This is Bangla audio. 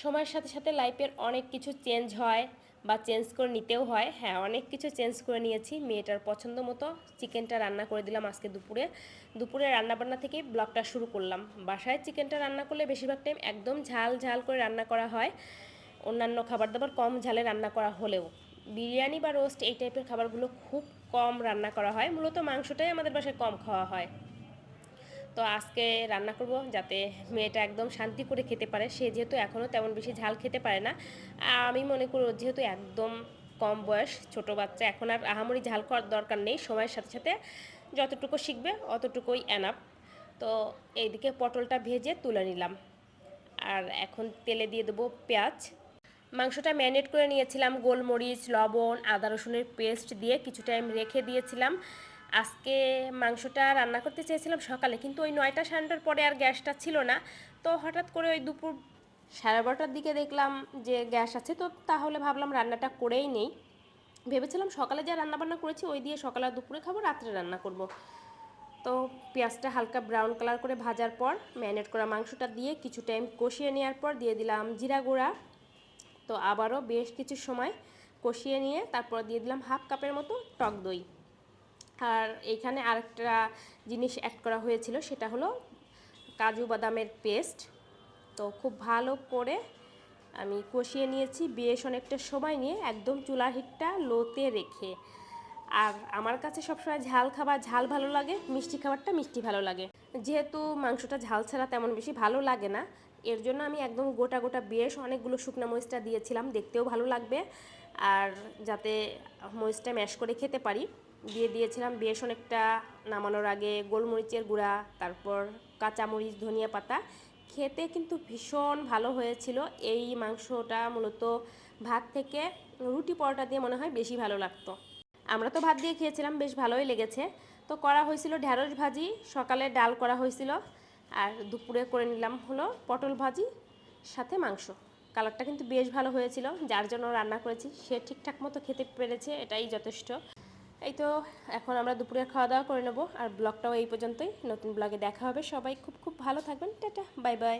সময়ের সাথে সাথে লাইফের অনেক কিছু চেঞ্জ হয় বা চেঞ্জ করে নিতেও হয়। হ্যাঁ, অনেক কিছু চেঞ্জ করে নিয়েছি। মেয়েটার পছন্দ মতো চিকেনটা রান্না করে দিলাম আজকে দুপুরে। দুপুরে রান্নাবান্না থেকে ব্লগটা শুরু করলাম। বাসায় চিকেনটা রান্না করলে বেশিরভাগ টাইম একদম ঝাল ঝাল করে রান্না করা হয়, অন্যান্য খাবার দাবার কম ঝালে রান্না করা হলেও। বিরিয়ানি বা রোস্ট এই টাইপের খাবারগুলো খুব কম রান্না করা হয়, মূলত মাংসটাই আমাদের বাসায় কম খাওয়া হয়। তো আজকে রান্না করব যাতে মেয়েটা একদম শান্তি করে খেতে পারে। সে যেহেতু এখনও তেমন বেশি ঝাল খেতে পারে না, আমি মনে করি ওর যেহেতু একদম কম বয়স, ছোট বাচ্চা, এখন আর আহামরি ঝাল খাওয়ার দরকার নেই। সময়ের সাথে সাথে যতটুকু শিখবে অতটুকুই এনাফ। তো এইদিকে পটলটা ভেজে তুলে নিলাম, আর এখন তেলে দিয়ে দেবো পেঁয়াজ। মাংসটা ম্যারিনেট করে নিয়েছিলাম গোলমরিচ, লবণ, আদা রসুনের পেস্ট দিয়ে কিছু টাইম রেখে দিয়েছিলাম। আজকে মাংসটা রান্না করতে চেয়েছিলাম সকালে, কিন্তু ওই 9টা 9:30টার পরে আর গ্যাসটা ছিল না। তো হঠাৎ করে ওই দুপুর 12:30টার দিকে দেখলাম যে গ্যাস আছে, তো তাহলে ভাবলাম রান্নাটা করেই নেই। ভেবেছিলাম সকালে যা রান্নাবান্না করেছি ওই দিয়ে সকালে আর দুপুরে খাবো, রাত্রে রান্না করব। তো পেঁয়াজটা হালকা ব্রাউন কালার করে ভাজার পর ম্যারিনেট করা মাংসটা দিয়ে কিছু টাইম কষিয়ে নেওয়ার পর দিয়ে দিলাম জিরা গুঁড়া। তো আবারও বেশ কিছু সময় কষিয়ে নিয়ে তারপর দিয়ে দিলাম হাফ কাপের মতো টক দই। আর এইখানে আরেকটা জিনিস অ্যাড করা হয়েছিল, সেটা হলো কাজু বাদামের পেস্ট। তো খুব ভালো করে আমি কষিয়ে নিয়েছি বেশ অনেকটা সময় নিয়ে, একদম চুলার হিটটা লোতে রেখে। আর আমার কাছে সবসময় ঝাল খাবার ঝাল ভালো লাগে, মিষ্টি খাবারটা মিষ্টি ভালো লাগে। যেহেতু মাংসটা ঝাল ছাড়া তেমন বেশি ভালো লাগে না, এর জন্য আমি একদম গোটা গোটা বেশ অনেকগুলো শুকনো মরিচটা দিয়েছিলাম, দেখতেও ভালো লাগবে আর যাতে মরিচটা ম্যাশ করে খেতে পারি। দিয়ে দিয়েছিলাম বেশ অনেকটা, নামানোর আগে গোলমরিচের গুঁড়া, তারপর কাঁচামরিচ, ধনিয়া পাতা। খেতে কিন্তু ভীষণ ভালো হয়েছিল। এই মাংসটা মূলত ভাত থেকে রুটি পরোটা দিয়ে মনে হয় বেশি ভালো লাগতো। আমরা তো ভাত দিয়ে খেয়েছিলাম, বেশ ভালোই লেগেছে। তো করা হয়েছিল ঢ্যাঁড়স ভাজি, সকালে ডাল করা হয়েছিল, আর দুপুরে করে নিলাম হলো পটল ভাজি সাথে মাংস। কালারটা কিন্তু বেশ ভালো হয়েছিল, যার জন্য রান্না করেছি সে ঠিকঠাক মতো খেতে পেরেছে, এটাই যথেষ্ট। এই তো এখন আমরা দুপুরের খাওয়া দাওয়া করে নেবো, আর ব্লগটাও এই পর্যন্তই। নতুন ব্লগে দেখা হবে। সবাই খুব খুব ভালো থাকবেন। Tata, bye bye.